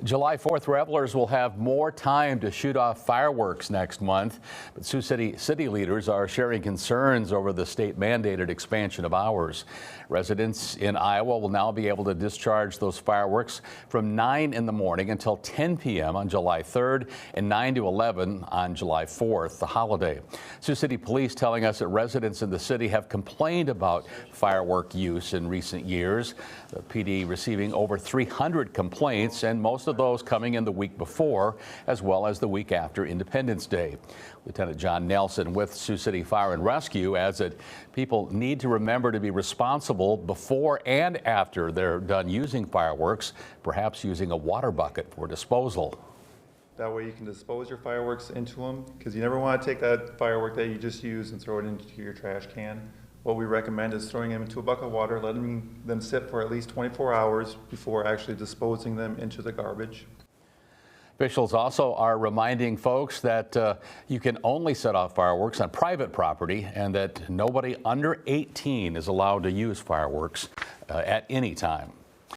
July 4th revelers will have more time to shoot off fireworks next month, but Sioux City leaders are sharing concerns over the state-mandated expansion of hours. Residents in Iowa will now be able to discharge those fireworks from 9 in the morning until 10 p.m. on July 3rd and 9 to 11 on July 4th, the holiday. Sioux City Police telling us that residents in the city have complained about firework use in recent years. The PD receiving over 300 complaints, and most of those coming in the week before as well as the week after Independence Day. Lieutenant John Nelson with Sioux City Fire and Rescue adds that people need to remember to be responsible before and after they're done using fireworks, perhaps using a water bucket for disposal. That way you can dispose your fireworks into them, because you never want to take that firework that you just used and throw it into your trash can. What we recommend is throwing them into a bucket of water, letting them sit for at least 24 hours before actually disposing them into the garbage. Officials also are reminding folks that you can only set off fireworks on private property and that nobody under 18 is allowed to use fireworks at any time.